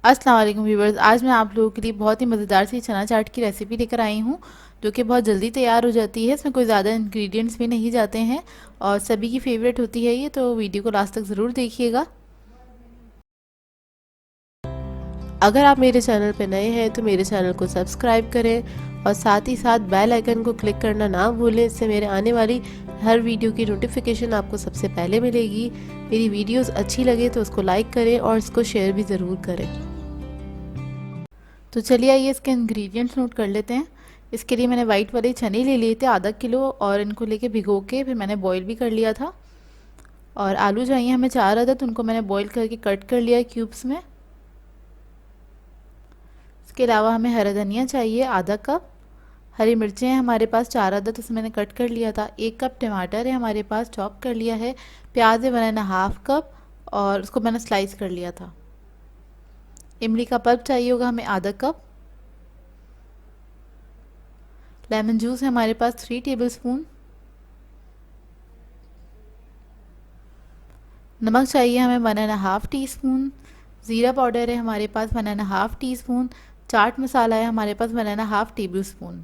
अस्सलाम वालेकुम व्यूवर्स। आज मैं आप लोगों के लिए बहुत ही मज़ेदार सी चना चाट की रेसिपी लेकर आई हूँ, जो कि बहुत जल्दी तैयार हो जाती है। इसमें कोई ज़्यादा इंग्रेडिएंट्स भी नहीं जाते हैं और सभी की फेवरेट होती है ये, तो वीडियो को लास्ट तक ज़रूर देखिएगा। अगर आप मेरे चैनल पर नए हैं तो मेरे चैनल को सब्सक्राइब करें और साथ ही साथ बेल आइकन को क्लिक करना ना भूलें। इससे मेरे आने वाली हर वीडियो की नोटिफिकेशन आपको सबसे पहले मिलेगी। मेरी वीडियोस अच्छी लगे तो उसको लाइक करें और इसको शेयर भी ज़रूर करें। तो चलिए आइए इसके इंग्रेडिएंट्स नोट कर लेते हैं। इसके लिए मैंने वाइट वाले चने ले लिए थे आधा किलो, और इनको लेके भिगो के फिर मैंने बॉईल भी कर लिया था। और आलू चाहिए हमें 4 अदद, उनको मैंने बॉईल करके कट कर लिया है क्यूब्स में। इसके अलावा हमें हरा धनिया चाहिए आधा कप। हरी मिर्चें हैं हमारे पास 4 अदद, उसे मैंने कट कर लिया था। 1 कप टमाटर है हमारे पास, चॉप कर लिया है। प्याज है 1.5 कप, और उसको मैंने स्लाइस कर लिया था। इमली का पल्प चाहिए होगा हमें आधा कप। लेमन जूस है हमारे पास 3 टेबलस्पून। नमक चाहिए हमें 1.5 टीस्पून। ज़ीरा पाउडर है हमारे पास 1.5 टीस्पून। चाट मसाला है हमारे पास 1.5 टेबलस्पून।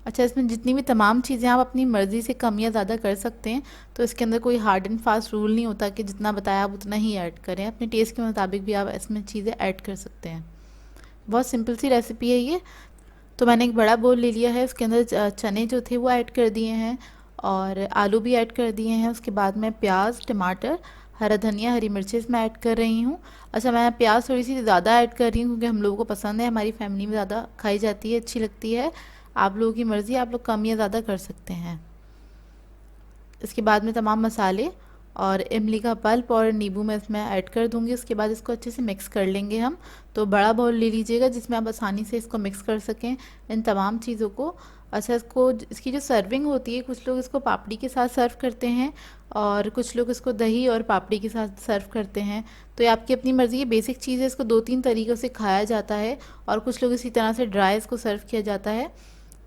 अच्छा, इसमें जितनी भी तमाम चीज़ें आप अपनी मर्ज़ी से कम या ज़्यादा कर सकते हैं, तो इसके अंदर कोई हार्ड एंड फास्ट रूल नहीं होता कि जितना बताया आप उतना ही ऐड करें। अपने टेस्ट के मुताबिक भी आप इसमें चीज़ें ऐड कर सकते हैं। बहुत सिंपल सी रेसिपी है ये। तो मैंने एक बड़ा बोल ले लिया है, उसके अंदर चने जो थे वो ऐड कर दिए हैं और आलू भी ऐड कर दिए हैं। उसके बाद मैं प्याज, टमाटर, हरा धनिया, हरी मिर्चें इसमें ऐड कर रही हूँ। अच्छा, मैं प्याज थोड़ी सी ज़्यादा ऐड कर रही हूँ क्योंकि हम लोगों को पसंद है, हमारी फैमिली में ज़्यादा खाई जाती है, अच्छी लगती है। आप लोगों की मर्ज़ी, आप लोग कम या ज़्यादा कर सकते हैं। इसके बाद में तमाम मसाले और इमली का पल्प और नींबू मैं इसमें ऐड कर दूंगी। उसके बाद इसको अच्छे से मिक्स कर लेंगे हम। तो बड़ा बाउल ले लीजिएगा जिसमें आप आसानी से इसको मिक्स कर सकें इन तमाम चीज़ों को। अच्छा, इसको इसकी जो सर्विंग होती है, कुछ लोग इसको पापड़ी के साथ सर्व करते हैं और कुछ लोग इसको दही और पापड़ी के साथ सर्व करते हैं। तो ये आपकी अपनी मर्ज़ी है। बेसिक चीज़ है, इसको 2-3 तरीक़ों से खाया जाता है और कुछ लोग इसी तरह से ड्राई इसको सर्व किया जाता है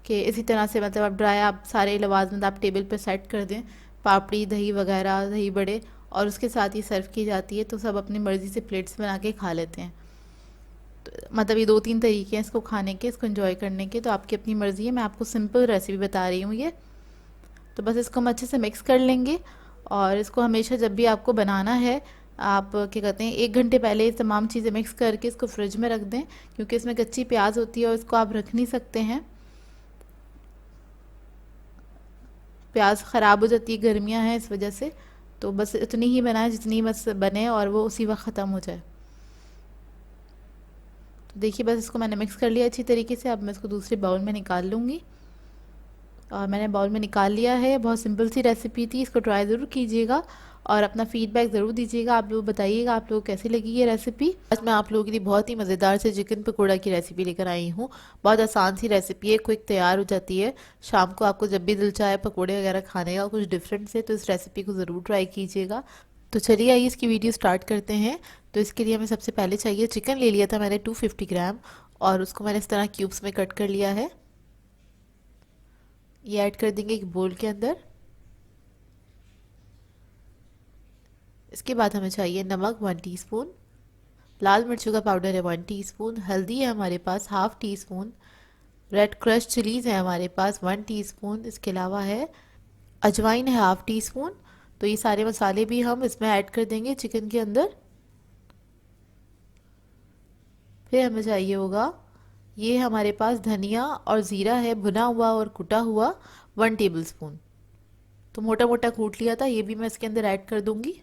कि इसी तरह से, मतलब आप ड्राई, आप सारे लवाजमत आप टेबल पर सेट कर दें, पापड़ी, दही वगैरह, दही बड़े, और उसके साथ ही सर्व की जाती है। तो सब अपनी मर्ज़ी से प्लेट्स बना के खा लेते हैं। तो मतलब ये 2-3 तरीके हैं इसको खाने के, इसको एंजॉय करने के। तो आपकी अपनी मर्ज़ी है, मैं आपको सिंपल रेसिपी बता रही हूँ ये। तो बस इसको हम अच्छे से मिक्स कर लेंगे और इसको हमेशा जब भी आपको बनाना है, आप क्या कहते हैं, 1 घंटे पहले ये तमाम चीज़ें मिक्स करके इसको फ्रिज में रख दें, क्योंकि इसमें कच्ची प्याज होती है और इसको आप रख नहीं सकते हैं। प्याज ख़राब हो जाती है, गर्मियाँ हैं इस वजह से। तो बस इतनी ही बनाए जितनी बस बने और वो उसी वक्त ख़त्म हो जाए। तो देखिए, बस इसको मैंने मिक्स कर लिया अच्छी तरीके से। अब मैं इसको दूसरे बाउल में निकाल लूँगी और मैंने बाउल में निकाल लिया है। बहुत सिंपल सी रेसिपी थी, इसको ट्राई ज़रूर कीजिएगा और अपना फीडबैक ज़रूर दीजिएगा। आप लोग बताइएगा आप लोगों को कैसी लगी ये रेसिपी। आज मैं आप लोगों के लिए बहुत ही मज़ेदार से चिकन पकौड़ा की रेसिपी लेकर आई हूँ। बहुत आसान सी रेसिपी है, क्विक तैयार हो जाती है। शाम को आपको जब भी दिल चाहे पकौड़े वगैरह खाने का कुछ डिफरेंट से, तो इस रेसिपी को ज़रूर ट्राई कीजिएगा। तो चलिए आइए इसकी वीडियो स्टार्ट करते हैं। तो इसके लिए हमें सबसे पहले चाहिए चिकन। ले लिया था मैंने 250 ग्राम और उसको मैंने इस तरह क्यूब्स में कट कर लिया है। ये ऐड कर देंगे एक बोल के अंदर। इसके बाद हमें चाहिए नमक 1 टीस्पून, लाल मिर्चों का पाउडर है 1 टीस्पून, हल्दी है हमारे पास 1/2 टीस्पून, रेड क्रश चिलीज़ है हमारे पास 1 टीस्पून। इसके अलावा है अजवाइन है 1/2 टीस्पून। तो ये सारे मसाले भी हम इसमें ऐड कर देंगे चिकन के अंदर। फिर हमें चाहिए होगा, ये हमारे पास धनिया और ज़ीरा है भुना हुआ और कुटा हुआ 1 टेबलस्पून। तो मोटा मोटा कूट लिया था, ये भी मैं इसके अंदर ऐड कर दूंगी।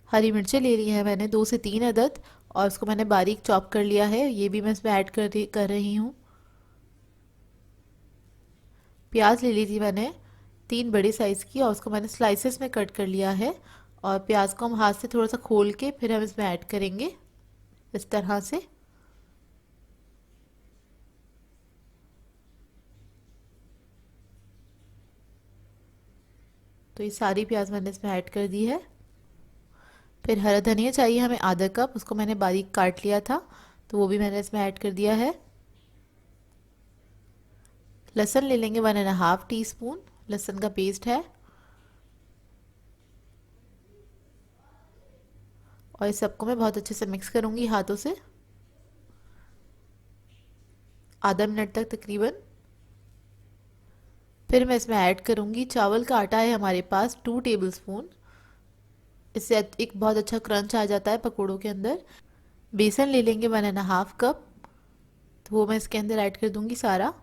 हरी मिर्चें ले ली है मैंने 2 से 3 अदद और उसको मैंने बारीक चॉप कर लिया है, ये भी मैं इसमें ऐड कर रही हूँ। प्याज ले ली थी मैंने 3 बड़े साइज़ की और उसको मैंने स्लाइसेस में कट कर लिया है। और प्याज को हम हाथ से थोड़ा सा खोल के फिर हम इसमें ऐड करेंगे इस तरह से। तो ये सारी प्याज मैंने इसमें ऐड कर दी है। फिर हरा धनिया चाहिए हमें आधा कप, उसको मैंने बारीक काट लिया था, तो वो भी मैंने इसमें ऐड कर दिया है। लहसुन ले लेंगे 1.5 टीस्पून, लहसुन का पेस्ट है। और इस सबको मैं बहुत अच्छे से मिक्स करूँगी हाथों से आधा मिनट तक तकरीबन। फिर मैं इसमें ऐड करूँगी चावल का आटा है हमारे पास 2 टेबलस्पून। इससे एक बहुत अच्छा क्रंच आ जाता है पकोड़ों के अंदर। बेसन ले लेंगे 1.5 कप, तो वो मैं इसके अंदर ऐड कर दूंगी सारा।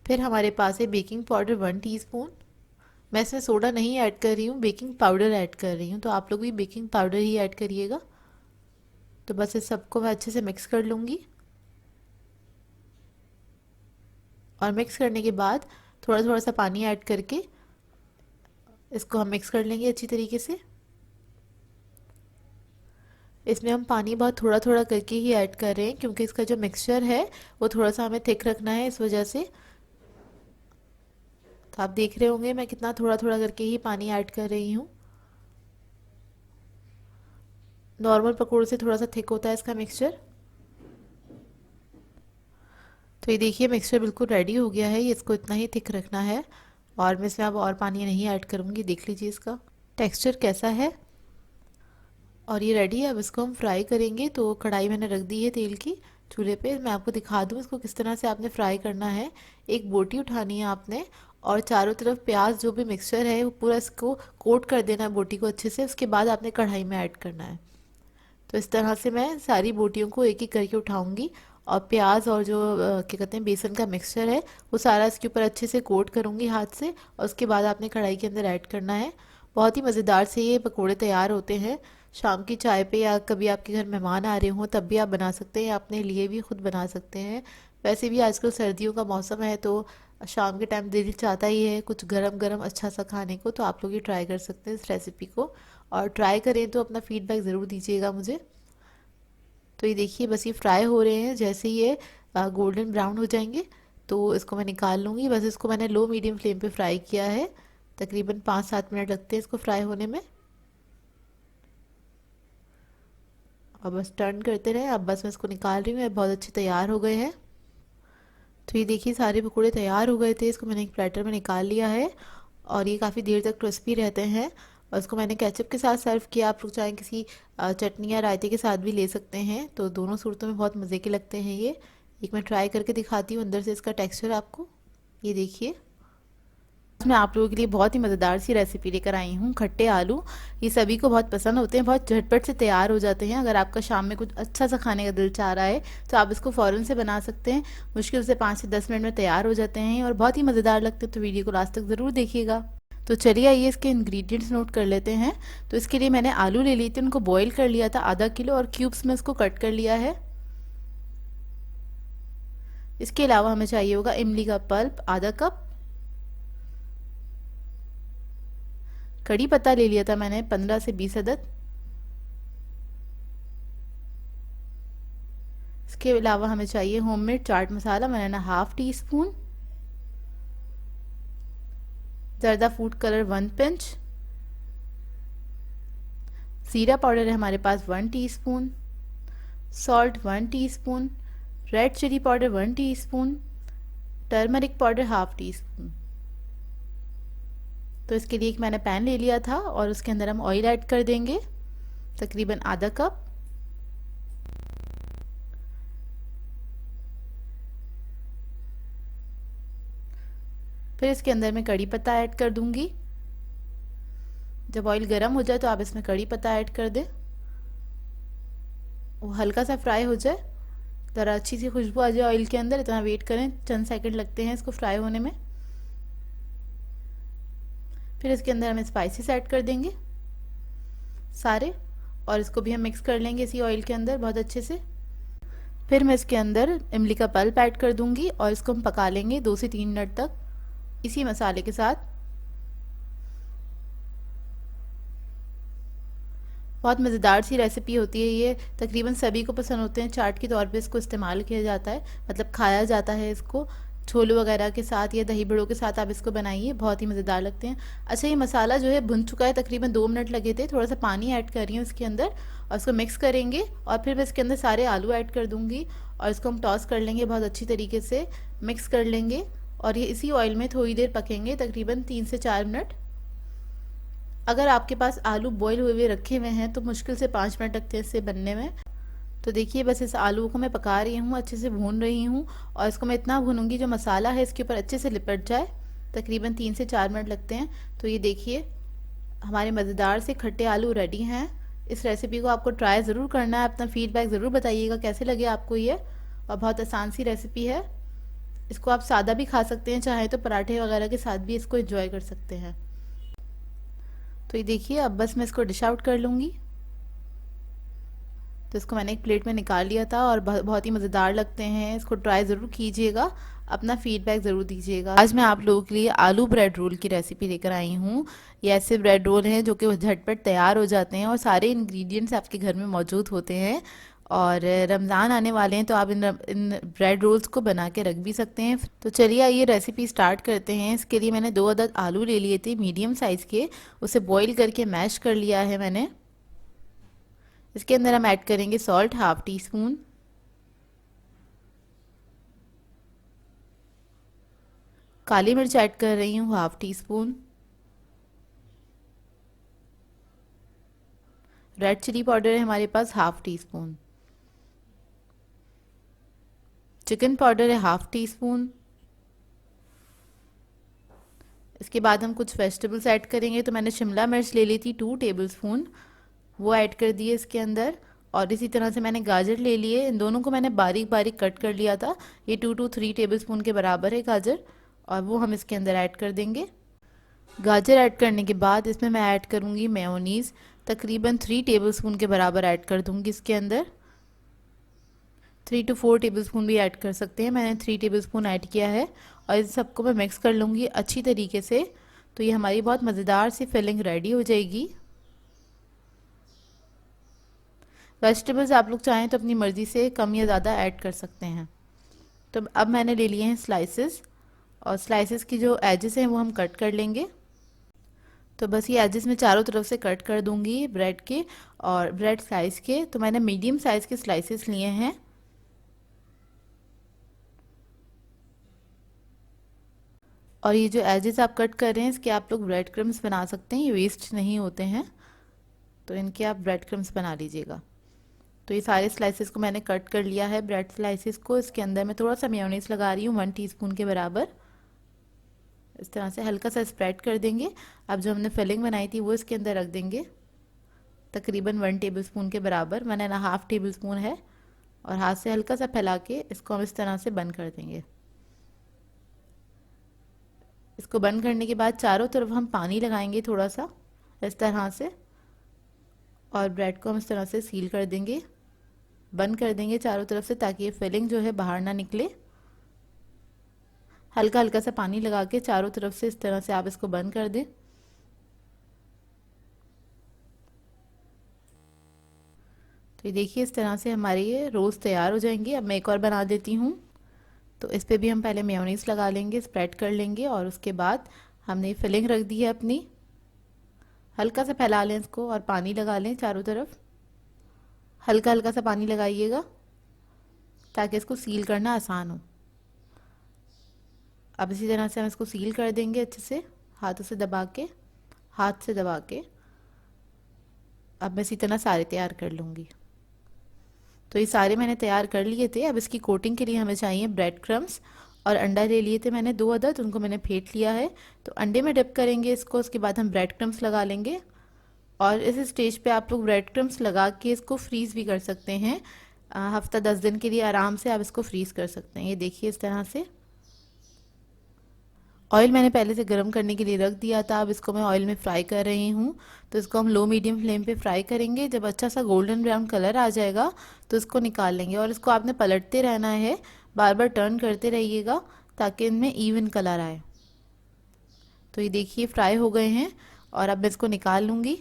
फिर हमारे पास है बेकिंग पाउडर 1 टीस्पून। मैं इसमें सोडा नहीं ऐड कर रही हूँ, बेकिंग पाउडर ऐड कर रही हूँ, तो आप लोग भी बेकिंग पाउडर ही ऐड करिएगा। तो बस इस सबको मैं अच्छे से मिक्स कर लूँगी और मिक्स करने के बाद थोड़ा थोड़ा सा पानी ऐड करके इसको हम मिक्स कर लेंगे अच्छी तरीके से। इसमें हम पानी बहुत थोड़ा थोड़ा करके ही ऐड कर रहे हैं क्योंकि इसका जो मिक्सचर है वो थोड़ा सा हमें थिक रखना है, इस वजह से। तो आप देख रहे होंगे मैं कितना थोड़ा थोड़ा करके ही पानी ऐड कर रही हूँ। नॉर्मल पकौड़े से थोड़ा सा थिक होता है इसका मिक्सचर। तो ये देखिए मिक्सचर बिल्कुल रेडी हो गया है, ये इसको इतना ही थिक रखना है और मैं इसमें अब और पानी नहीं ऐड करूँगी। देख लीजिए इसका टेक्सचर कैसा है और ये रेडी है। अब इसको हम फ्राई करेंगे। तो कढ़ाई मैंने रख दी है तेल की चूल्हे पे। मैं आपको दिखा दूँ इसको किस तरह से आपने फ्राई करना है। एक बोटी उठानी है आपने और चारों तरफ प्याज जो भी मिक्सचर है वो पूरा इसको कोट कर देना है बोटी को अच्छे से। उसके बाद आपने कढ़ाई में ऐड करना है। तो इस तरह से मैं सारी बोटियों को एक एक करके उठाऊंगी और प्याज और जो क्या कहते हैं बेसन का मिक्सचर है वो सारा इसके ऊपर अच्छे से कोट करूंगी हाथ से और उसके बाद आपने कढ़ाई के अंदर ऐड करना है। बहुत ही मज़ेदार से ये पकोड़े तैयार होते हैं। शाम की चाय पे या कभी आपके घर मेहमान आ रहे हों तब भी आप बना सकते हैं, अपने लिए भी खुद बना सकते हैं। वैसे भी आजकल सर्दियों का मौसम है तो शाम के टाइम दिल चाहता ही है कुछ गरम गरम अच्छा सा खाने को। तो आप लोग ये ट्राई कर सकते हैं इस रेसिपी को और ट्राई करें तो अपना फीडबैक ज़रूर दीजिएगा मुझे। तो ये देखिए बस ये फ्राई हो रहे हैं, जैसे ही ये गोल्डन ब्राउन हो जाएंगे तो इसको मैं निकाल लूँगी। बस इसको मैंने लो मीडियम फ्लेम पे फ्राई किया है, तकरीबन 5-7 मिनट लगते हैं इसको फ्राई होने में। और बस टर्न करते रहे। अब बस मैं इसको निकाल रही हूँ, ये बहुत अच्छे तैयार हो गए हैं। तो ये देखिए सारे पकौड़े तैयार हो गए थे, इसको मैंने एक प्लेटर में निकाल लिया है और ये काफ़ी देर तक क्रिस्पी रहते हैं। और इसको मैंने केचप के साथ सर्व किया। आप लोग चाहें किसी चटनी या रायते के साथ भी ले सकते हैं, तो दोनों सूरतों में बहुत मज़े के लगते हैं ये। एक मैं ट्राई करके दिखाती हूँ अंदर से इसका टेक्सचर आपको। ये देखिए मैं आप लोगों के लिए बहुत ही मज़ेदार सी रेसिपी लेकर आई हूँ, खट्टे आलू। ये सभी को बहुत पसंद होते हैं, बहुत झटपट से तैयार हो जाते हैं। अगर आपका शाम में कुछ अच्छा सा खाने का दिल चाह रहा है तो आप इसको फ़ौरन से बना सकते हैं। मुश्किल से 5 से 10 मिनट में तैयार हो जाते हैं और बहुत ही मज़ेदार लगते हैं। तो वीडियो को लास्ट तक ज़रूर देखिएगा। तो चलिए आइए इसके इंग्रेडिएंट्स नोट कर लेते हैं। तो इसके लिए मैंने आलू ले लिए थे, उनको बॉईल कर लिया था आधा किलो और क्यूब्स में इसको कट कर लिया है। इसके अलावा हमें चाहिए होगा इमली का पल्प आधा कप। कड़ी पत्ता ले लिया था मैंने 15 से 20 अदद। इसके अलावा हमें चाहिए होममेड चाट मसाला, मैंने ना ½ टीस्पून। जर्दा फूड कलर 1 पिंच। जीरा पाउडर है हमारे पास 1 teaspoon. Salt 1 teaspoon. Red chilli powder 1 teaspoon. Turmeric powder ½ teaspoon. तो इसके लिए एक मैंने पैन ले लिया था और उसके अंदर हम ऑयल ऐड कर देंगे तकरीबन आधा कप। फिर इसके अंदर मैं कड़ी पत्ता ऐड कर दूंगी। जब ऑयल गर्म हो जाए तो आप इसमें कड़ी पत्ता ऐड कर दें, वो हल्का सा फ्राई हो जाए, ज़रा अच्छी सी खुशबू आ जाए ऑयल के अंदर, इतना वेट करें, चंद सेकंड लगते हैं इसको फ्राई होने में। फिर इसके अंदर हम स्पाइसेस ऐड कर देंगे सारे और इसको भी हम मिक्स कर लेंगे इसी ऑयल के अंदर बहुत अच्छे से। फिर मैं इसके अंदर इमली का पल्प ऐड कर दूंगी और इसको हम पका लेंगे 2 से 3 मिनट तक इसी मसाले के साथ। बहुत मज़ेदार सी रेसिपी होती है ये, तकरीबन सभी को पसंद होते हैं। चाट के तौर पे इसको इस्तेमाल किया जाता है, मतलब खाया जाता है इसको छोले वगैरह के साथ या दही बड़ों के साथ आप इसको बनाइए, बहुत ही मज़ेदार लगते हैं। अच्छा ये मसाला जो है भुन चुका है, तकरीबन 2 मिनट लगे थे। थोड़ा सा पानी ऐड कर रही हूँ इसके अंदर और इसको मिक्स करेंगे और फिर मैं इसके अंदर सारे आलू ऐड कर दूँगी और इसको हम टॉस कर लेंगे, बहुत अच्छी तरीके से मिक्स कर लेंगे और ये इसी ऑयल में थोड़ी देर पकेंगे, तकरीबन 3 से 4 मिनट। अगर आपके पास आलू बॉईल हुए हुए रखे हुए हैं तो मुश्किल से 5 मिनट लगते हैं इससे बनने में। तो देखिए बस इस आलू को मैं पका रही हूँ, अच्छे से भून रही हूँ, और इसको मैं इतना भूनूंगी जो मसाला है इसके ऊपर अच्छे से लिपट जाए। तकरीबन 3 से 4 मिनट लगते हैं। तो ये देखिए हमारे मज़ेदार से खट्टे आलू रेडी हैं। इस रेसिपी को आपको ट्राई ज़रूर करना है, अपना फीडबैक ज़रूर बताइएगा कैसे लगे आपको ये। और बहुत आसान सी रेसिपी है। इसको आप सादा भी खा सकते हैं, चाहे तो पराठे वगैरह के साथ भी इसको एंजॉय कर सकते हैं। तो ये देखिए अब बस मैं इसको डिश आउट कर लूँगी। तो इसको मैंने एक प्लेट में निकाल लिया था और बहुत ही मज़ेदार लगते हैं। इसको ट्राई ज़रूर कीजिएगा, अपना फीडबैक ज़रूर दीजिएगा। आज मैं आप लोगों के लिए आलू ब्रेड रोल की रेसिपी लेकर आई हूँ। ये ऐसे ब्रेड रोल हैं जो कि झटपट तैयार हो जाते हैं और सारे इंग्रेडिएंट्स आपके घर में मौजूद होते हैं। और रमज़ान आने वाले हैं तो आप इन ब्रेड रोल्स को बना के रख भी सकते हैं। तो चलिए आइए रेसिपी स्टार्ट करते हैं। इसके लिए मैंने 2 अदद आलू ले लिए थे मीडियम साइज़ के, उसे बॉईल करके मैश कर लिया है मैंने। इसके अंदर हम ऐड करेंगे सॉल्ट 1/2 टीस्पून, काली मिर्च ऐड कर रही हूँ 1/2 टीस्पून, रेड चिली पाउडर है हमारे पास 1/2 टीस्पून, चिकन पाउडर है 1/2 टीस्पून। इसके बाद हम कुछ वेजिटेबल्स ऐड करेंगे। तो मैंने शिमला मिर्च ले ली थी 2 टेबलस्पून, वो ऐड कर दिए इसके अंदर। और इसी तरह से मैंने गाजर ले लिए, इन दोनों को मैंने बारीक बारीक कट कर लिया था। ये 2 to 3 टेबलस्पून के बराबर है गाजर, और वो हम इसके अंदर ऐड कर देंगे। गाजर ऐड करने के बाद इसमें मैं ऐड करूँगी मेयोनीज़, तकरीबन 3 टेबलस्पून के बराबर ऐड कर दूँगी इसके अंदर। 3 to 4 टेबलस्पून भी ऐड कर सकते हैं, मैंने 3 टेबलस्पून ऐड किया है। और इस सबको मैं मिक्स कर लूँगी अच्छी तरीके से। तो ये हमारी बहुत मज़ेदार सी फिलिंग रेडी हो जाएगी। वेजिटेबल्स आप लोग चाहें तो अपनी मर्ज़ी से कम या ज़्यादा ऐड कर सकते हैं। तो अब मैंने ले लिए हैं स्लाइसेस, और स्लाइसेस की जो एजेस हैं वो हम कट कर लेंगे। तो बस ये एजेस में चारों तरफ से कट कर दूंगी ब्रेड के और ब्रेड स्लाइस के। तो मैंने मीडियम साइज़ के स्लाइसेस लिए हैं। और ये जो एजेस आप कट कर रहे हैं इसके आप लोग ब्रेड क्रम्स बना सकते हैं, ये वेस्ट नहीं होते हैं। तो इनके आप ब्रेड क्रम्स बना लीजिएगा। तो ये सारे स्लाइसेस को मैंने कट कर लिया है ब्रेड स्लाइसेस को। इसके अंदर मैं थोड़ा सा मेयोनीज लगा रही हूँ 1 टीस्पून के बराबर। इस तरह से हल्का सा स्प्रेड कर देंगे। अब जो हमने फिलिंग बनाई थी वो इसके अंदर रख देंगे, तकरीबन 1 टेबलस्पून के बराबर, मैंने ना 1/2 टेबलस्पून है। और हाथ से हल्का सा फैला के इसको हम इस तरह से बंद कर देंगे। इसको बंद करने के बाद चारों तरफ हम पानी लगाएंगे थोड़ा सा इस तरह से, और ब्रेड को हम इस तरह से सील कर देंगे, बंद कर देंगे चारों तरफ से, ताकि ये फिलिंग जो है बाहर ना निकले। हल्का हल्का सा पानी लगा के चारों तरफ से इस तरह से आप इसको बंद कर दें। तो ये देखिए इस तरह से हमारे ये रोल्स तैयार हो जाएंगे। अब मैं एक और बना देती हूँ। तो इस पे भी हम पहले मेयोनीज लगा लेंगे, स्प्रेड कर लेंगे, और उसके बाद हमने फिलिंग रख दी है अपनी। हल्का सा फैला लें इसको और पानी लगा लें चारों तरफ, हल्का हल्का सा पानी लगाइएगा ताकि इसको सील करना आसान हो। अब इसी तरह से हम इसको सील कर देंगे अच्छे से, हाथों से दबा के, हाथ से दबा के। अब मैं इसी तरह सारे तैयार कर लूँगी। तो ये सारे मैंने तैयार कर लिए थे। अब इसकी कोटिंग के लिए हमें चाहिए ब्रेड क्रम्स, और अंडा ले लिए थे मैंने 2 अदद, उनको मैंने फेंट लिया है। तो अंडे में डिप करेंगे इसको, उसके बाद हम ब्रेड क्रम्स लगा लेंगे। और इस स्टेज पे आप लोग ब्रेड क्रम्स लगा के इसको फ्रीज़ भी कर सकते हैं। हफ्ता 10 दिन के लिए आराम से आप इसको फ्रीज़ कर सकते हैं। ये देखिए इस तरह से। ऑयल मैंने पहले से गर्म करने के लिए रख दिया था, अब इसको मैं ऑयल में फ्राई कर रही हूँ। तो इसको हम लो मीडियम फ्लेम पे फ्राई करेंगे। जब अच्छा सा गोल्डन ब्राउन कलर आ जाएगा तो इसको निकाल लेंगे, और इसको आपने पलटते रहना है, बार बार टर्न करते रहिएगा ताकि इनमें इवन कलर आए। तो ये देखिए फ्राई हो गए हैं, और अब मैं इसको निकाल लूँगी।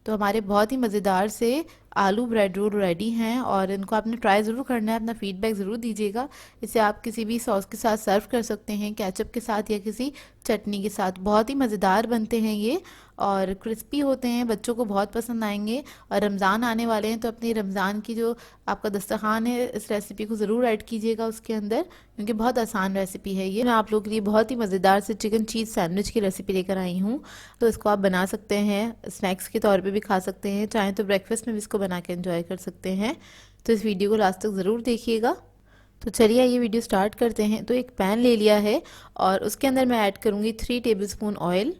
तो हमारे बहुत ही मज़ेदार से आलू ब्रेड रोल रेडी हैं और इनको आपने ट्राई ज़रूर करना है, अपना फीडबैक ज़रूर दीजिएगा। इसे आप किसी भी सॉस के साथ सर्व कर सकते हैं, केचप के साथ या किसी चटनी के साथ। बहुत ही मज़ेदार बनते हैं ये और क्रिस्पी होते हैं, बच्चों को बहुत पसंद आएंगे। और रमज़ान आने वाले हैं तो अपनी रमज़ान की जो आपका दस्तरखान है इस रेसिपी को ज़रूर ऐड कीजिएगा उसके अंदर, क्योंकि बहुत आसान रेसिपी है ये। मैं आप लोगों के लिए बहुत ही मज़ेदार से चिकन चीज़ सैंडविच की रेसिपी लेकर आई हूँ। तो इसको आप बना सकते हैं, स्नैक्स के तौर पे भी खा सकते हैं, चाहे तो ब्रेकफास्ट में भी इसको बना के एंजॉय कर सकते हैं। तो इस वीडियो को लास्ट तक ज़रूर देखिएगा। तो चलिए ये वीडियो स्टार्ट करते हैं। तो एक पैन ले लिया है और उसके अंदर मैं ऐड करूँगी 3 टेबलस्पून ऑयल।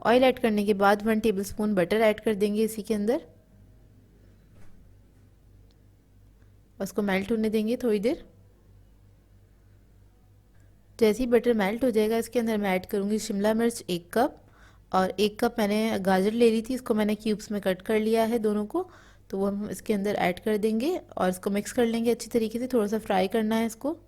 ऑयल ऐड करने के बाद 1 टेबलस्पून बटर ऐड कर देंगे इसी के अंदर। उसको मेल्ट होने देंगे थोड़ी देर। जैसे ही बटर मेल्ट हो जाएगा इसके अंदर मैं ऐड करूँगी शिमला मिर्च 1 कप, और 1 कप मैंने गाजर ले ली थी, इसको मैंने क्यूब्स में कट कर लिया है दोनों को। तो वो हम इसके अंदर ऐड कर देंगे और इसको मिक्स कर लेंगे अच्छी तरीके से। थोड़ा सा फ्राई करना है इसको।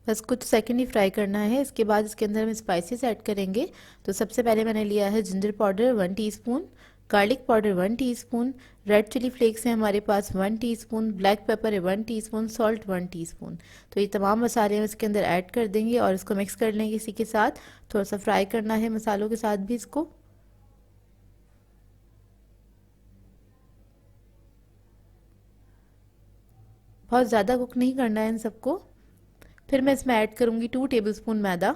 बस कुछ सेकंड ही फ्राई करना है। इसके बाद इसके अंदर हम स्पाइसेस ऐड करेंगे। तो सबसे पहले मैंने लिया है ginger powder 1 teaspoon, garlic powder 1 teaspoon, red chilli flakes है हमारे पास 1 टीस्पून, ब्लैक पेपर है 1 टीस्पून, सॉल्ट 1 टीस्पून। तो ये तमाम मसाले हम इसके अंदर ऐड कर देंगे और इसको मिक्स कर लेंगे इसी के साथ। थोड़ा सा फ्राई करना है मसालों के साथ भी इसको। बहुत ज़्यादा कुक नहीं करना है इन सबको। फिर मैं इसमें ऐड करूँगी 2 टेबलस्पून मैदा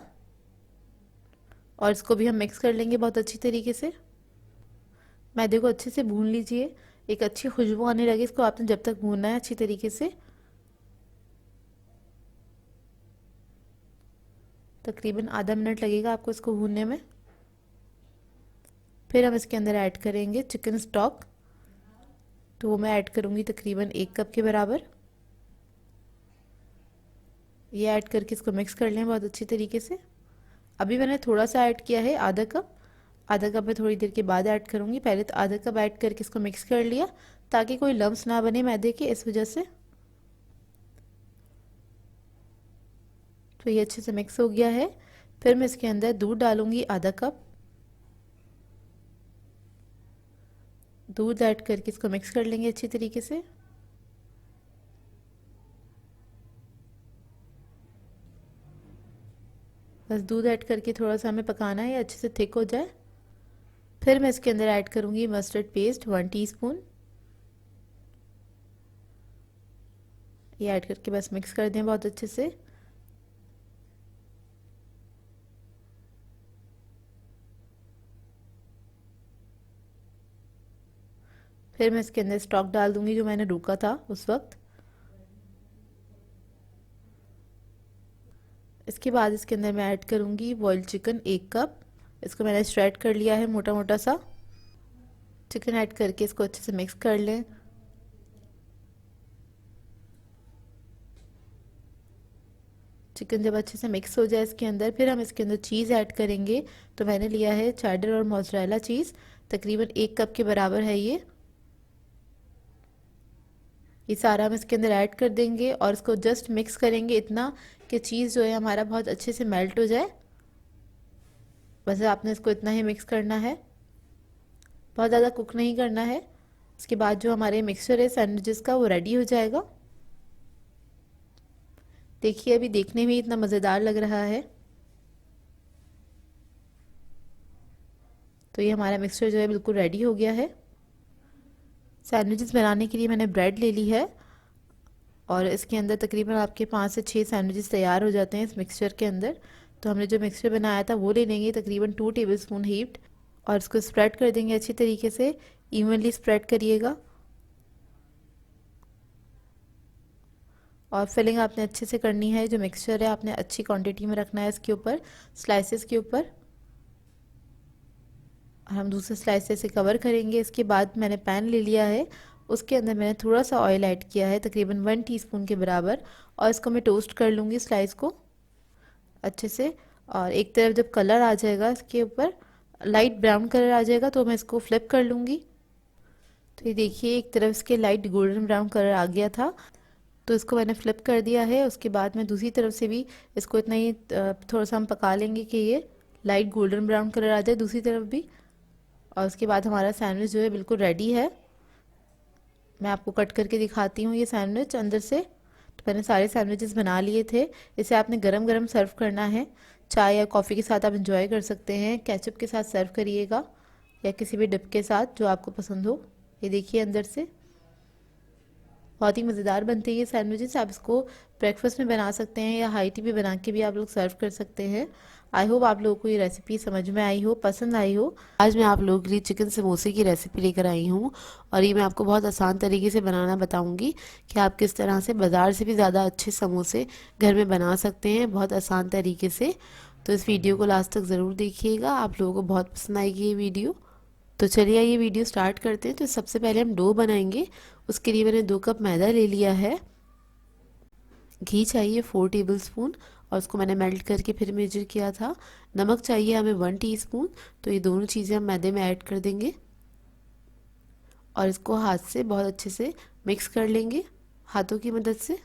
और इसको भी हम मिक्स कर लेंगे बहुत अच्छी तरीके से। मैदे को अच्छे से भून लीजिए, एक अच्छी खुशबू आने लगे इसको आपने जब तक भूनना है अच्छी तरीके से। तकरीबन आधा मिनट लगेगा आपको इसको भूनने में। फिर हम इसके अंदर ऐड करेंगे चिकन स्टॉक। तो वो मैं ऐड करूँगी तकरीबन 1 कप के बराबर। ये ऐड करके इसको मिक्स कर लें बहुत अच्छी तरीके से। अभी मैंने थोड़ा सा ऐड किया है आधा कप, आधा कप मैं थोड़ी देर के बाद ऐड करूँगी। पहले तो आधा कप ऐड करके इसको मिक्स कर लिया ताकि कोई लम्स ना बने मैदे के, इस वजह से। तो ये अच्छे से मिक्स हो गया है। फिर मैं इसके अंदर दूध डालूँगी आधा कप। दूध ऐड करके इसको मिक्स कर लेंगे अच्छी तरीके से। बस दूध ऐड करके थोड़ा सा हमें पकाना है, अच्छे से थिक हो जाए। फिर मैं इसके अंदर ऐड करूँगी मस्टर्ड पेस्ट 1 टीस्पून। ये ऐड करके बस मिक्स कर दें बहुत अच्छे से। फिर मैं इसके अंदर स्टॉक डाल दूँगी जो मैंने रूका था उस वक्त। इसके बाद इसके अंदर मैं ऐड करूँगी बॉइल्ड चिकन 1 कप। इसको मैंने श्रेड कर लिया है मोटा मोटा सा। चिकन ऐड करके इसको अच्छे से मिक्स कर लें। चिकन जब अच्छे से मिक्स हो जाए इसके अंदर, फिर हम इसके अंदर चीज़ ऐड करेंगे। तो मैंने लिया है चेडर और मोज़रेला चीज़, तकरीबन 1 कप के बराबर है ये। सारा हम इसके अंदर ऐड कर देंगे और इसको जस्ट मिक्स करेंगे इतना कि चीज़ जो है हमारा बहुत अच्छे से मेल्ट हो जाए। बस आपने इसको इतना ही मिक्स करना है, बहुत ज़्यादा कुक नहीं करना है। इसके बाद जो हमारे मिक्सचर है सैंडविचेस का वो रेडी हो जाएगा। देखिए अभी देखने में इतना मज़ेदार लग रहा है। तो ये हमारा मिक्सचर जो है बिल्कुल रेडी हो गया है। सैंडविचेस बनाने के लिए मैंने ब्रेड ले ली है और इसके अंदर तकरीबन आपके 5 से 6 सैंडविचेस तैयार हो जाते हैं इस मिक्सचर के अंदर। तो हमने जो मिक्सचर बनाया था वो ले लेंगे तकरीबन 2 टेबलस्पून हीप्ड और इसको स्प्रेड कर देंगे अच्छी तरीके से। इवनली स्प्रेड करिएगा और फिलिंग आपने अच्छे से करनी है। जो मिक्सचर है आपने अच्छी क्वांटिटी में रखना है इसके ऊपर, स्लाइसेस के ऊपर। और हम दूसरे स्लाइस से कवर करेंगे। इसके बाद मैंने पैन ले लिया है, उसके अंदर मैंने थोड़ा सा ऑयल ऐड किया है तकरीबन 1 टीस्पून के बराबर और इसको मैं टोस्ट कर लूँगी स्लाइस को अच्छे से। और एक तरफ जब कलर आ जाएगा इसके ऊपर, लाइट ब्राउन कलर आ जाएगा, तो मैं इसको फ्लिप कर लूँगी। तो ये देखिए एक तरफ इसके लाइट गोल्डन ब्राउन कलर आ गया था, तो इसको मैंने फ्लिप कर दिया है। उसके बाद मैं दूसरी तरफ से भी इसको इतना ही थोड़ा सा हम पका लेंगे कि ये लाइट गोल्डन ब्राउन कलर आ जाए दूसरी तरफ भी। और उसके बाद हमारा सैंडविच जो है बिल्कुल रेडी है। मैं आपको कट करके दिखाती हूँ ये सैंडविच अंदर से। तो मैंने सारे सैंडविचेस बना लिए थे। इसे आपने गरम गरम सर्व करना है, चाय या कॉफ़ी के साथ आप इंजॉय कर सकते हैं। केचप के साथ सर्व करिएगा या किसी भी डिप के साथ जो आपको पसंद हो। ये देखिए अंदर से बहुत ही मज़ेदार बनते हैं ये सैंडविचेस। आप इसको ब्रेकफास्ट में बना सकते हैं या हाई टी भी बना के भी आप लोग सर्व कर सकते हैं। आई होप आप लोगों को ये रेसिपी समझ में आई हो, पसंद आई हो। आज मैं आप लोगों के लिए चिकन समोसे की रेसिपी लेकर आई हूँ और ये मैं आपको बहुत आसान तरीके से बनाना बताऊंगी कि आप किस तरह से बाज़ार से भी ज़्यादा अच्छे समोसे घर में बना सकते हैं बहुत आसान तरीके से। तो इस वीडियो को लास्ट तक ज़रूर देखिएगा, आप लोगों को बहुत पसंद आएगी ये वीडियो। तो चलिए ये वीडियो स्टार्ट करते हैं। तो सबसे पहले हम डो बनाएंगे। उसके लिए मैंने 2 कप मैदा ले लिया है। घी चाहिए 4 टेबलस्पून और उसको मैंने मेल्ट करके फिर मेजर किया था। नमक चाहिए हमें 1 टीस्पून। तो ये दोनों चीज़ें हम मैदे में ऐड कर देंगे और इसको हाथ से बहुत अच्छे से मिक्स कर लेंगे हाथों की मदद से।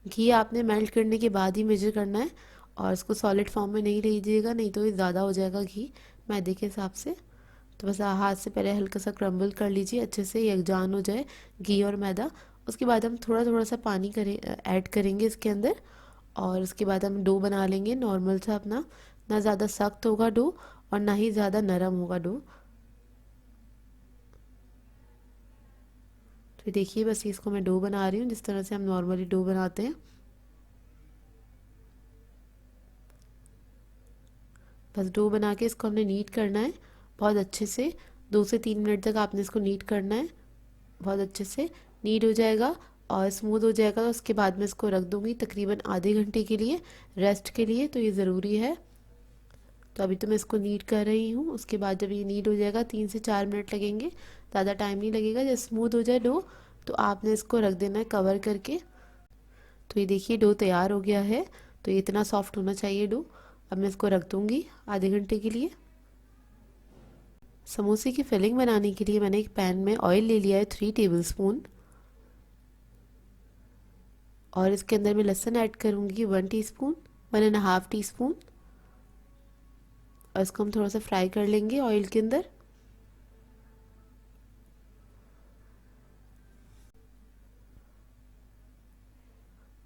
घी आपने मेल्ट करने के बाद ही मेजर करना है और इसको सॉलिड फॉर्म में नहीं लीजिएगा, नहीं तो ये ज़्यादा हो जाएगा घी मैदे के हिसाब से। तो बस हाथ से पहले हल्का सा क्रम्बल कर लीजिए, अच्छे से यकजान हो जाए घी और मैदा। उसके बाद हम थोड़ा थोड़ा सा पानी ऐड करेंगे इसके अंदर और उसके बाद हम डो बना लेंगे नॉर्मल सा अपना। ना ज़्यादा सख्त होगा डो और ना ही ज़्यादा नरम होगा डो। तो देखिए बस इसको मैं डो बना रही हूँ जिस तरह से हम नॉर्मली डो बनाते हैं। बस डो बना के इसको हमने नीट करना है बहुत अच्छे से। 2 से 3 मिनट तक आपने इसको नीट करना है। बहुत अच्छे से नीट हो जाएगा और स्मूथ हो जाएगा तो उसके बाद मैं इसको रख दूँगी तकरीबन आधे घंटे के लिए रेस्ट के लिए। तो ये ज़रूरी है। तो अभी तो मैं इसको नीट कर रही हूँ। उसके बाद जब ये नीट हो जाएगा 3 से 4 मिनट लगेंगे, ज़्यादा टाइम नहीं लगेगा। जब स्मूथ हो जाए डो तो आपने इसको रख देना है कवर करके। तो ये देखिए डो तैयार हो गया है। तो ये इतना सॉफ्ट होना चाहिए डो। अब मैं इसको रख दूँगी आधे घंटे के लिए। समोसे की फिलिंग बनाने के लिए मैंने एक पैन में ऑयल ले लिया है 3 टेबलस्पून और इसके अंदर मैं लहसुन ऐड करूँगी 1 टीस्पून, 1.5 टीस्पून और इसको हम थोड़ा सा फ्राई कर लेंगे ऑयल के अंदर।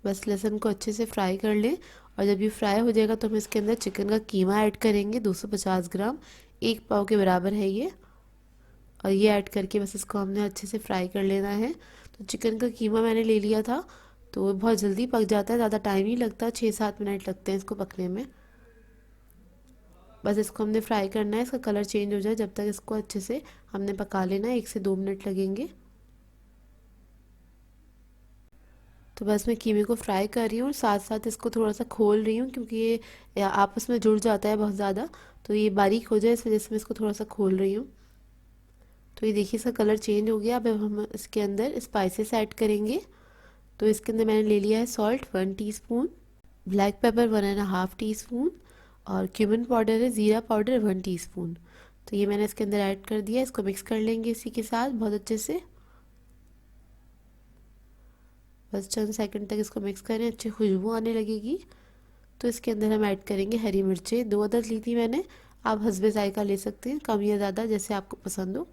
बस लहसुन को अच्छे से फ्राई कर लें और जब ये फ्राई हो जाएगा तो हम इसके अंदर चिकन का कीमा ऐड करेंगे 250 ग्राम, 1 पाव के बराबर है ये। और ये ऐड करके बस इसको हमने अच्छे से फ्राई कर लेना है। तो चिकन का कीमा मैंने ले लिया था तो बहुत जल्दी पक जाता है, ज़्यादा टाइम नहीं लगता, 6-7 मिनट लगते हैं इसको पकने में। बस इसको हमने फ्राई करना है, इसका कलर चेंज हो जाए जब तक इसको अच्छे से हमने पका लेना है, 1 से 2 मिनट लगेंगे। तो बस मैं कीमे को फ्राई कर रही हूँ और साथ साथ इसको थोड़ा सा खोल रही हूँ क्योंकि ये आपस में जुड़ जाता है बहुत ज़्यादा, तो ये बारीक हो जाए इस वजह से मैं इसको थोड़ा सा खोल रही हूँ। तो ये देखिए इसका कलर चेंज हो गया। अब हम इसके अंदर स्पाइसेस ऐड करेंगे। तो इसके अंदर मैंने ले लिया है salt 1 teaspoon, black pepper 1.5 teaspoon और क्यूमिन पाउडर है ज़ीरा पाउडर 1 टीस्पून। तो ये मैंने इसके अंदर ऐड कर दिया। इसको मिक्स कर लेंगे इसी के साथ बहुत अच्छे से। बस चंद सेकंड तक इसको मिक्स करें, अच्छी खुशबू आने लगेगी। तो इसके अंदर हम ऐड करेंगे हरी मिर्चें, 2 अदद ली थी मैंने, आप हस्बे जायका ले सकते हैं, कम या ज़्यादा जैसे आपको पसंद हो।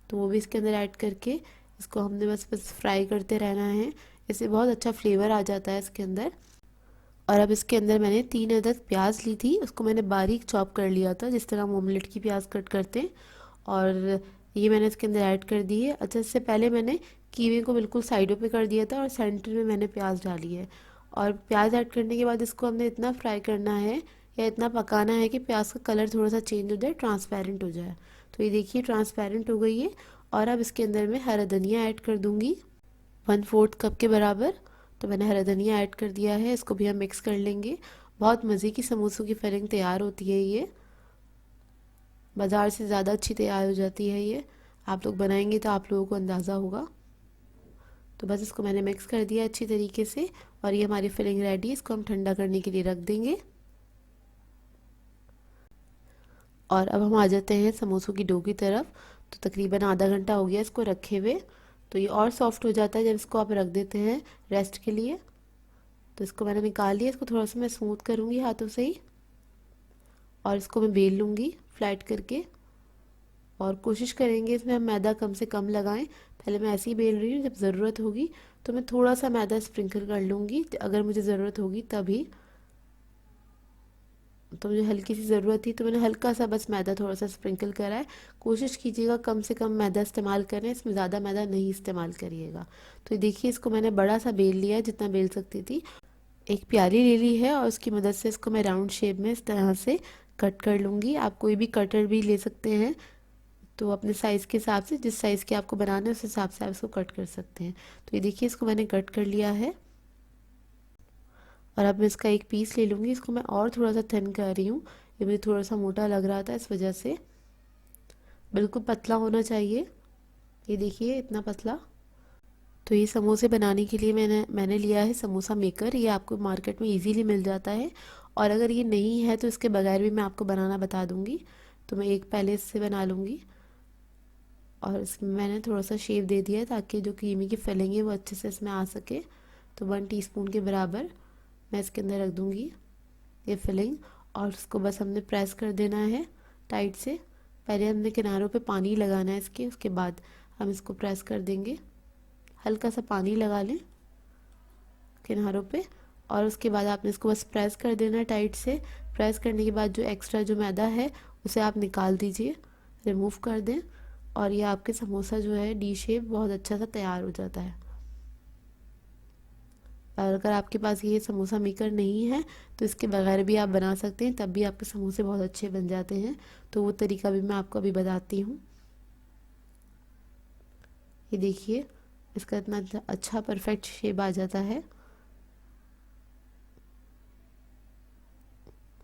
तो वो भी इसके अंदर ऐड करके इसको हमने बस फ्राई करते रहना है। इससे बहुत अच्छा फ्लेवर आ जाता है इसके अंदर। और अब इसके अंदर मैंने 3 अदद प्याज ली थी, उसको मैंने बारीक चॉप कर लिया था जिस तरह हम ऑमलेट की प्याज कट करते हैं, और ये मैंने इसके अंदर ऐड कर दी है। अच्छा, इससे पहले मैंने कीवे को बिल्कुल साइडों पे कर दिया था और सेंटर में मैंने प्याज डाली है। और प्याज ऐड करने के बाद इसको हमने इतना फ्राई करना है या इतना पकाना है कि प्याज का कलर थोड़ा सा चेंज हो जाए, ट्रांसपेरेंट हो जाए। तो ये देखिए ट्रांसपेरेंट हो गई है। और अब इसके अंदर मैं हरा धनिया ऐड कर दूँगी 1/4 कप के बराबर। तो मैंने हरा धनिया ऐड कर दिया है, इसको भी हम मिक्स कर लेंगे। बहुत मज़े की समोसों की फिलिंग तैयार होती है ये, बाज़ार से ज़्यादा अच्छी तैयार हो जाती है ये। आप लोग बनाएंगे तो आप लोगों को अंदाज़ा होगा। तो बस इसको मैंने मिक्स कर दिया अच्छी तरीके से और ये हमारी फिलिंग रेडी है। इसको हम ठंडा करने के लिए रख देंगे। और अब हम आ जाते हैं समोसों की डो की तरफ। तो तकरीबन आधा घंटा हो गया इसको रखे हुए। तो ये और सॉफ्ट हो जाता है जब इसको आप रख देते हैं रेस्ट के लिए। तो इसको मैंने निकाल लिया। इसको थोड़ा सा मैं स्मूथ करूँगी हाथों से ही, और इसको मैं बेल लूँगी फ्लैट करके। और कोशिश करेंगे इसमें हम मैदा कम से कम लगाएं। पहले मैं ऐसे ही बेल रही हूँ, जब ज़रूरत होगी तो मैं थोड़ा सा मैदा स्प्रिंकल कर लूँगी, अगर मुझे ज़रूरत होगी तभी। तो मुझे हल्की सी ज़रूरत थी तो मैंने हल्का सा बस मैदा थोड़ा सा स्प्रिंकल करा है। कोशिश कीजिएगा कम से कम मैदा इस्तेमाल करें, इसमें ज़्यादा मैदा नहीं इस्तेमाल करिएगा। तो ये देखिए, इसको मैंने बड़ा सा बेल लिया है जितना बेल सकती थी। एक प्याली ले ली है और उसकी मदद से इसको मैं राउंड शेप में इस तरह से कट कर लूँगी। आप कोई भी कटर भी ले सकते हैं, तो अपने साइज़ के हिसाब से, जिस साइज़ के आपको बनाना है उस हिसाब से आप इसको कट कर सकते हैं। तो ये देखिए, इसको मैंने कट कर लिया है। और अब मैं इसका एक पीस ले लूँगी। इसको मैं और थोड़ा सा थिन कर रही हूँ, ये मुझे थोड़ा सा मोटा लग रहा था, इस वजह से। बिल्कुल पतला होना चाहिए, ये देखिए इतना पतला। तो ये समोसे बनाने के लिए मैंने लिया है समोसा मेकर। ये आपको मार्केट में इजीली मिल जाता है, और अगर ये नहीं है तो इसके बगैर भी मैं आपको बनाना बता दूँगी। तो मैं एक पहले इससे बना लूँगी, और इसमें मैंने थोड़ा सा शेप दे दिया है ताकि जो क्रीमी की फिलिंग है वो अच्छे से इसमें आ सके। तो 1 टीस्पून के बराबर मैं इसके अंदर रख दूँगी ये फिलिंग, और उसको बस हमने प्रेस कर देना है टाइट से। पहले हमने किनारों पे पानी लगाना है इसके, उसके बाद हम इसको प्रेस कर देंगे। हल्का सा पानी लगा लें किनारों पे, और उसके बाद आपने इसको बस प्रेस कर देना है टाइट से। प्रेस करने के बाद जो एक्स्ट्रा जो मैदा है उसे आप निकाल दीजिए, रिमूव कर दें, और ये आपके समोसा जो है डी शेप बहुत अच्छा सा तैयार हो जाता है। और अगर आपके पास ये समोसा मेकर नहीं है तो इसके बगैर भी आप बना सकते हैं, तब भी आपके समोसे बहुत अच्छे बन जाते हैं। तो वो तरीका भी मैं आपको अभी बताती हूँ। ये देखिए, इसका इतना अच्छा परफेक्ट शेप आ जाता है।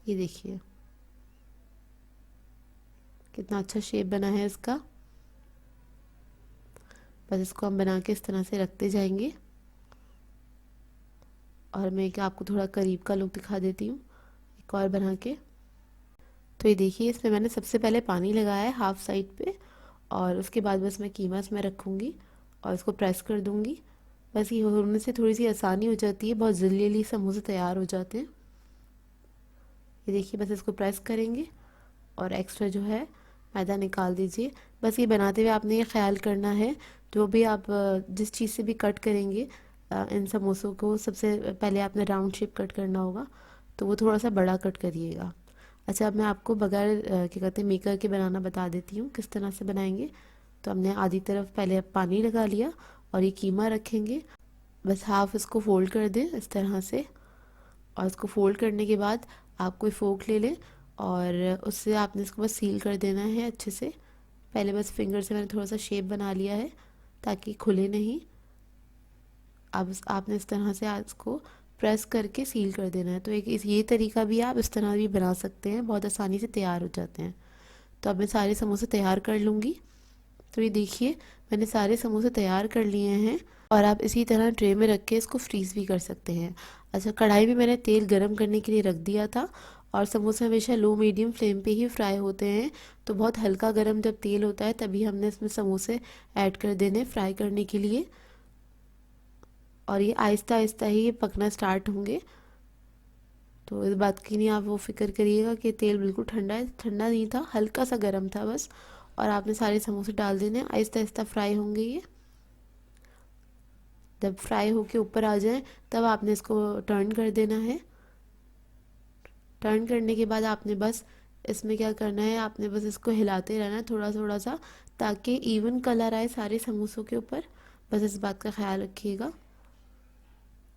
ये देखिए कितना अच्छा शेप बना है इसका। बस इसको हम बना के इस तरह से रखते जाएंगे, और मैं क्या आपको थोड़ा करीब का लुक दिखा देती हूँ एक और बना के। तो ये देखिए, इसमें मैंने सबसे पहले पानी लगाया है हाफ साइड पे, और उसके बाद बस मैं कीमा इसमें रखूँगी और इसको प्रेस कर दूँगी। बस ये होने से थोड़ी सी आसानी हो जाती है, बहुत जल्दी समोसे तैयार हो जाते हैं। ये देखिए, बस इसको प्रेस करेंगे और एक्स्ट्रा जो है मैदा निकाल दीजिए। बस ये बनाते हुए आपने ये ख्याल करना है, जो भी आप जिस चीज़ से भी कट करेंगे इन समोसों को, सबसे पहले आपने राउंड शेप कट करना होगा, तो वो थोड़ा सा बड़ा कट करिएगा। अच्छा, अब मैं आपको बगैर क्या कहते हैं मेकर के बनाना बता देती हूँ किस तरह से बनाएंगे। तो हमने आधी तरफ पहले पानी लगा लिया और ये कीमा रखेंगे। बस हाफ इसको फोल्ड कर दें इस तरह से, और इसको फोल्ड करने के बाद आप कोई फोक ले लें और उससे आपने इसको बस सील कर देना है अच्छे से। पहले बस फिंगर से मैंने थोड़ा सा शेप बना लिया है ताकि खुले नहीं। अब आपने इस तरह से इसको प्रेस करके सील कर देना है। तो ये तरीका भी आप इस तरह भी बना सकते हैं, बहुत आसानी से तैयार हो जाते हैं। तो अब मैं सारे समोसे तैयार कर लूँगी। तो ये देखिए, मैंने सारे समोसे तैयार कर लिए हैं, और आप इसी तरह ट्रे में रख के इसको फ्रीज़ भी कर सकते हैं। अच्छा, कढ़ाई में मैंने तेल गरम करने के लिए रख दिया था, और समोसे हमेशा लो मीडियम फ्लेम पे ही फ्राई होते हैं। तो बहुत हल्का गरम जब तेल होता है तभी हमने इसमें समोसे ऐड कर देने फ्राई करने के लिए, और ये आहिस्ता आहिस्ता ही ये पकना स्टार्ट होंगे। तो इस बात की नहीं आप वो फिक्र करिएगा कि तेल बिल्कुल ठंडा है, ठंडा नहीं था, हल्का सा गर्म था बस। और आपने सारे समोसे डाल देने, आहिस्ता आहिस्ता फ्राई होंगे ये। जब फ्राई होके ऊपर आ जाए तब आपने इसको टर्न कर देना है। टर्न करने के बाद आपने बस इसमें क्या करना है, आपने बस इसको हिलाते रहना है थोड़ा थोड़ा सा, ताकि इवन कलर आए सारे समोसों के ऊपर। बस इस बात का ख्याल रखिएगा।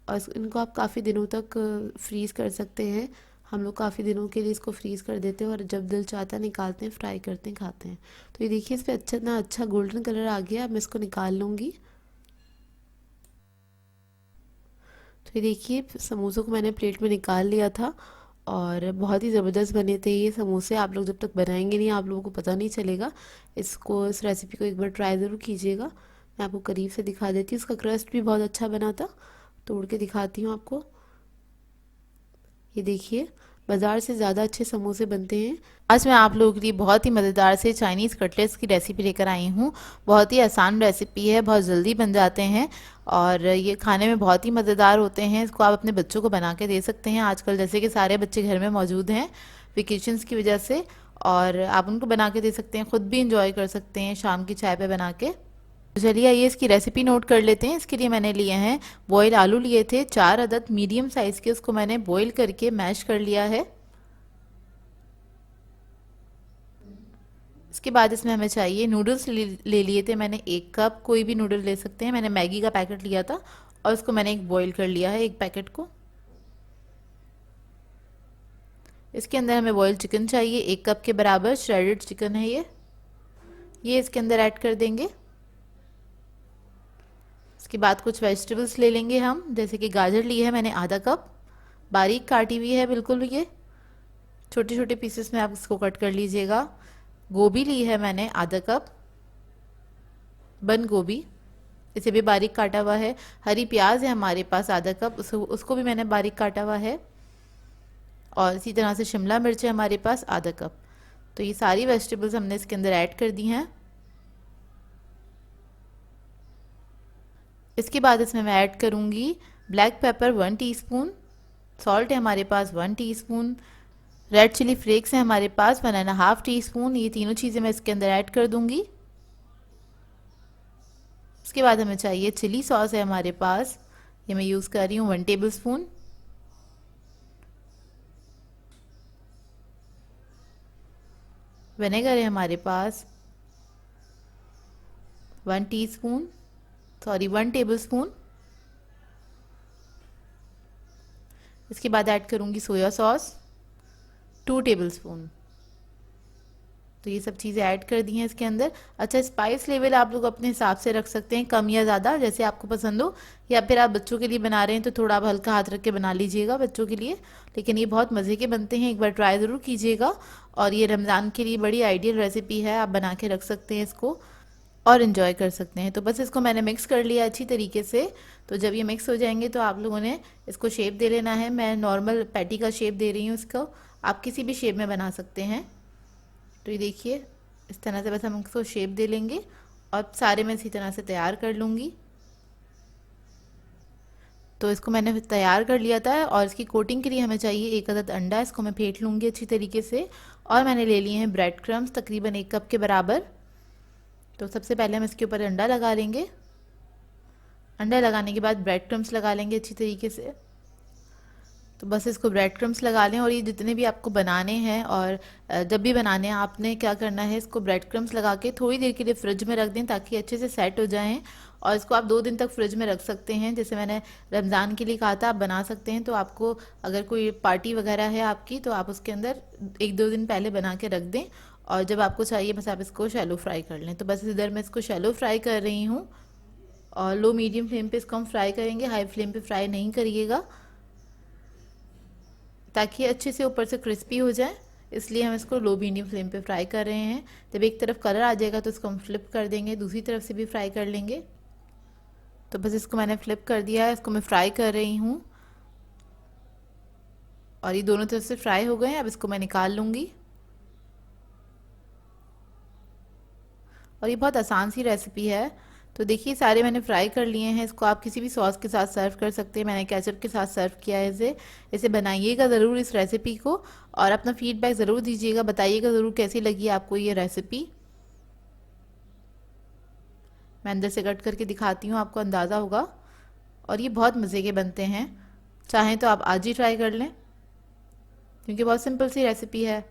और इनको आप काफ़ी दिनों तक फ्रीज़ कर सकते हैं। हम लोग काफ़ी दिनों के लिए इसको फ्रीज़ कर देते हैं, और जब दिल चाहता है निकालते हैं, फ्राई करते हैं, खाते हैं। तो ये देखिए, इस पर इतना अच्छा गोल्डन कलर आ गया। अब मैं इसको निकाल लूँगी। तो ये देखिए, समोसों को मैंने प्लेट में निकाल लिया था, और बहुत ही ज़बरदस्त बने थे ये समोसे। आप लोग जब तक बनाएंगे नहीं आप लोगों को पता नहीं चलेगा। इस रेसिपी को एक बार ट्राई ज़रूर कीजिएगा। मैं आपको करीब से दिखा देती हूँ, इसका क्रस्ट भी बहुत अच्छा बना था। तोड़ के दिखाती हूँ आपको। ये देखिए, बाज़ार से ज़्यादा अच्छे समोसे बनते हैं। आज मैं आप लोगों के लिए बहुत ही मज़ेदार से चाइनीज़ कटलेट्स की रेसिपी लेकर आई हूँ। बहुत ही आसान रेसिपी है, बहुत जल्दी बन जाते हैं और ये खाने में बहुत ही मज़ेदार होते हैं। इसको आप अपने बच्चों को बना के दे सकते हैं। आजकल जैसे कि सारे बच्चे घर में मौजूद हैं वेकेशंस की वजह से, और आप उनको बना के दे सकते हैं, ख़ुद भी इंजॉय कर सकते हैं शाम की चाय पे बना के। तो चलिए आइए इसकी रेसिपी नोट कर लेते हैं। इसके लिए मैंने लिए हैं बॉयल आलू लिए थे 4 अदद मीडियम साइज़ के, उसको मैंने बॉयल करके मैश कर लिया है। इसके बाद इसमें हमें चाहिए नूडल्स ले लिए थे मैंने 1 कप, कोई भी नूडल ले सकते हैं। मैंने मैगी का पैकेट लिया था और उसको मैंने एक बॉईल कर लिया है, एक पैकेट को। इसके अंदर हमें बॉइल्ड चिकन चाहिए 1 कप के बराबर, श्रेडेड चिकन है ये इसके अंदर ऐड कर देंगे। इसके बाद कुछ वेजिटेबल्स ले लेंगे हम, जैसे कि गाजर ली है मैंने आधा कप, बारीक काटी हुई है बिल्कुल, ये छोटे छोटे पीसेस में आप इसको कट कर लीजिएगा। गोभी ली है मैंने आधा कप, बंद गोभी, इसे भी बारीक काटा हुआ है। हरी प्याज है हमारे पास आधा कप, उसको भी मैंने बारीक काटा हुआ है। और इसी तरह से शिमला मिर्च है हमारे पास आधा कप। तो ये सारी वेजिटेबल्स हमने इसके अंदर ऐड कर दी हैं। इसके बाद इसमें मैं ऐड करूँगी ब्लैक पेपर 1 टीस्पून, सॉल्ट है हमारे पास 1 टीस्पून, रेड चिली फ्लेक्स है हमारे पास 1.5 टीस्पून। ये तीनों चीज़ें मैं इसके अंदर ऐड कर दूंगी। इसके बाद हमें चाहिए चिली सॉस है हमारे पास, ये मैं यूज़ कर रही हूँ 1 टेबल स्पून। विनेगर है हमारे पास 1 टीस्पून, सॉरी 1 टेबल स्पून। इसके बाद ऐड करूँगी सोया सॉस 2 टेबल स्पून। तो ये सब चीज़ें ऐड कर दी हैं इसके अंदर। अच्छा, स्पाइस लेवल आप लोग अपने हिसाब से रख सकते हैं, कम या ज़्यादा जैसे आपको पसंद हो, या फिर आप बच्चों के लिए बना रहे हैं तो थोड़ा आप हल्का हाथ रख के बना लीजिएगा बच्चों के लिए। लेकिन ये बहुत मज़े के बनते हैं, एक बार ट्राई ज़रूर कीजिएगा। और ये रमज़ान के लिए बड़ी आइडियल रेसिपी है, आप बना के रख सकते हैं इसको और इन्जॉय कर सकते हैं। तो बस इसको मैंने मिक्स कर लिया अच्छी तरीके से। तो जब ये मिक्स हो जाएंगे तो आप लोगों ने इसको शेप दे लेना है। मैं नॉर्मल पैटी का शेप दे रही हूँ इसको, आप किसी भी शेप में बना सकते हैं। तो ये देखिए इस तरह से बस हम इसको शेप दे लेंगे और सारे मैं इसी तरह से तैयार कर लूँगी। तो इसको मैंने तैयार कर लिया था और इसकी कोटिंग के लिए हमें चाहिए 1 अदद अंडा, इसको मैं फेंट लूँगी अच्छी तरीके से। और मैंने ले लिए हैं ब्रेड क्रम्स तकरीबन 1 कप के बराबर। तो सबसे पहले हम इसके ऊपर अंडा लगा लेंगे। अंडा लगाने के बाद ब्रेड क्रम्स लगा लेंगे अच्छी तरीके से। तो बस इसको ब्रेड क्रम्स लगा लें। और ये जितने भी आपको बनाने हैं और जब भी बनाने हैं आपने क्या करना है, इसको ब्रेड क्रम्स लगा के थोड़ी देर के लिए फ्रिज में रख दें ताकि अच्छे से सेट हो जाएं। और इसको आप 2 दिन तक फ्रिज में रख सकते हैं। जैसे मैंने रमज़ान के लिए कहा था आप बना सकते हैं, तो आपको अगर कोई पार्टी वगैरह है आपकी तो आप उसके अंदर 1-2 दिन पहले बना के रख दें और जब आपको चाहिए बस आप इसको शैलो फ्राई कर लें। तो बस इधर मैं इसको शैलो फ्राई कर रही हूँ और लो मीडियम फ्लेम पे इसको हम फ्राई करेंगे, हाई फ्लेम पे फ्राई नहीं करिएगा ताकि अच्छे से ऊपर से क्रिस्पी हो जाए। इसलिए हम इसको लो मीडियम फ्लेम पे फ्राई कर रहे हैं। जब एक तरफ कलर आ जाएगा तो इसको हम फ्लिप कर देंगे, दूसरी तरफ से भी फ्राई कर लेंगे। तो बस इसको मैंने फ्लिप कर दिया है, इसको मैं फ्राई कर रही हूँ और ये दोनों तरफ से फ्राई हो गए हैं। अब इसको मैं निकाल लूँगी। और ये बहुत आसान सी रेसिपी है। तो देखिए सारे मैंने फ्राई कर लिए हैं। इसको आप किसी भी सॉस के साथ सर्व कर सकते हैं। मैंने केचप के साथ सर्व किया है इसे बनाइएगा ज़रूर इस रेसिपी को और अपना फीडबैक ज़रूर दीजिएगा, बताइएगा ज़रूर कैसी लगी आपको ये रेसिपी। मैं अंदर से कट करके दिखाती हूँ, आपको अंदाज़ा होगा। और ये बहुत मज़े के बनते हैं, चाहें तो आप आज ही ट्राई कर लें क्योंकि बहुत सिंपल सी रेसिपी है।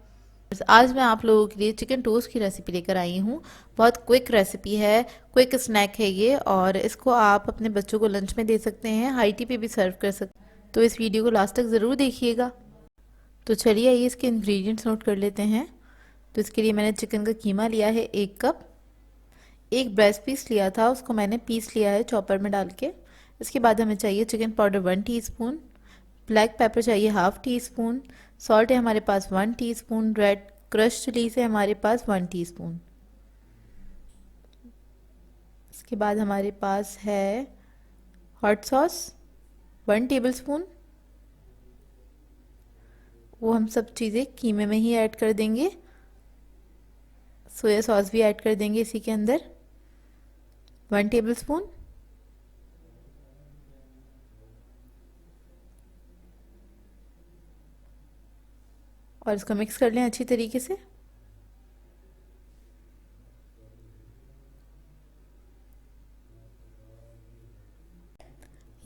आज मैं आप लोगों के लिए चिकन टोस्ट की रेसिपी लेकर आई हूँ। बहुत क्विक रेसिपी है, क्विक स्नैक है ये और इसको आप अपने बच्चों को लंच में दे सकते हैं, हाई टी पे भी सर्व कर सकते हैं। तो इस वीडियो को लास्ट तक ज़रूर देखिएगा। तो चलिए आइए इसके इंग्रेडिएंट्स नोट कर लेते हैं। तो इसके लिए मैंने चिकन का कीमा लिया है 1 कप, एक ब्रेस्ट पीस लिया था उसको मैंने पीस लिया है चॉपर में डाल के। इसके बाद हमें चाहिए chicken powder 1 teaspoon, black pepper चाहिए हाफ टी स्पून, सॉल्ट है हमारे पास 1 टीस्पून, रेड क्रश चिलीज है हमारे पास 1 टीस्पून। इसके बाद हमारे पास है हॉट सॉस 1 टेबलस्पून, वो हम सब चीज़ें कीमे में ही ऐड कर देंगे। सोया सॉस भी ऐड कर देंगे इसी के अंदर 1 टेबलस्पून। और इसको मिक्स कर लें अच्छी तरीके से।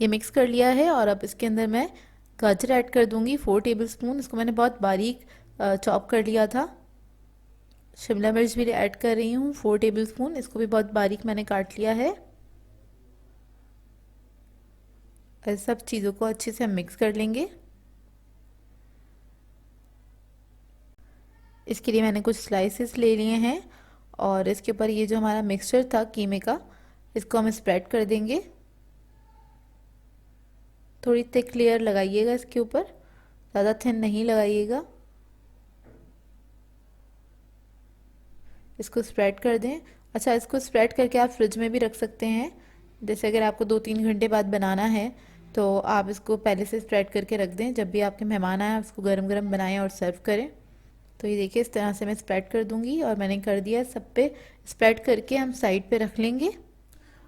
ये मिक्स कर लिया है और अब इसके अंदर मैं गाजर ऐड कर दूंगी 4 टेबलस्पून। इसको मैंने बहुत बारीक चॉप कर लिया था। शिमला मिर्च भी ऐड कर रही हूँ 4 टेबलस्पून। इसको भी बहुत बारीक मैंने काट लिया है। और सब चीज़ों को अच्छे से हम मिक्स कर लेंगे। इसके लिए मैंने कुछ स्लाइसेस ले लिए हैं और इसके ऊपर ये जो हमारा मिक्सचर था कीमे का, इसको हम स्प्रेड कर देंगे। थोड़ी थिक लेयर लगाइएगा इसके ऊपर, ज़्यादा थिन नहीं लगाइएगा। इसको स्प्रेड कर दें। अच्छा, इसको स्प्रेड करके आप फ्रिज में भी रख सकते हैं। जैसे अगर आपको 2-3 घंटे बाद बनाना है तो आप इसको पहले से स्प्रेड करके रख दें। जब भी आपके मेहमान आए उसको गरम गरम बनाएं और सर्व करें। तो ये देखिए इस तरह से मैं स्प्रेड कर दूंगी और मैंने कर दिया। सब पे स्प्रेड करके हम साइड पे रख लेंगे।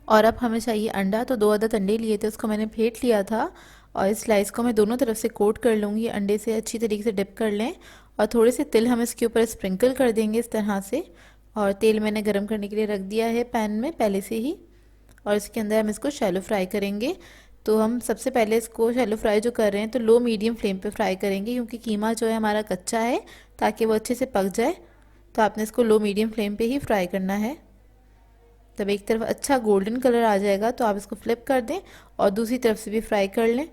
और अब हमें चाहिए अंडा। तो 2 अदद अंडे लिए थे, उसको मैंने फेंट लिया था और इस स्लाइस को मैं दोनों तरफ से कोट कर लूँगी। अंडे से अच्छी तरीके से डिप कर लें और थोड़े से तिल हम इसके ऊपर स्प्रिंकल कर देंगे इस तरह से। और तेल मैंने गरम करने के लिए रख दिया है पैन में पहले से ही। और इसके अंदर हम इसको शैलो फ्राई करेंगे। तो हम सबसे पहले इसको शैलो फ्राई जो कर रहे हैं तो लो मीडियम फ्लेम पे फ्राई करेंगे, क्योंकि कीमा जो है हमारा कच्चा है, ताकि वो अच्छे से पक जाए। तो आपने इसको लो मीडियम फ्लेम पे ही फ्राई करना है। तब एक तरफ अच्छा गोल्डन कलर आ जाएगा तो आप इसको फ्लिप कर दें और दूसरी तरफ से भी फ्राई कर लें।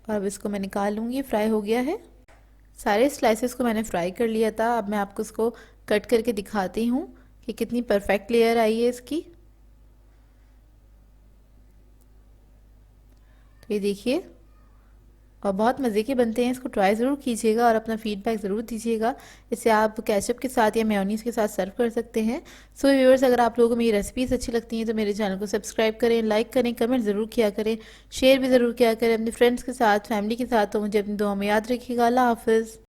और अब इसको मैं निकाल लूँगी। फ्राई हो गया है। सारे स्लाइसेस को मैंने फ्राई कर लिया था। अब मैं आपको इसको कट करके दिखाती हूँ कि कितनी परफेक्ट लेयर आई है इसकी। तो ये देखिए, और बहुत मज़े के बनते हैं। इसको ट्राई ज़रूर कीजिएगा और अपना फीडबैक ज़रूर दीजिएगा। इसे आप केचप के साथ या मेयोनीज़ के साथ सर्व कर सकते हैं। सो व्यूअर्स, अगर आप लोगों को मेरी रेसिपीज़ अच्छी लगती हैं तो मेरे चैनल को सब्सक्राइब करें, लाइक करें, कमेंट ज़रूर किया करें, शेयर भी ज़रूर किया करें अपने फ्रेंड्स के साथ, फैमिली के साथ। तो मुझे अपनी दुआ में याद रखिएगा। अल्लाह हाफ़िज़।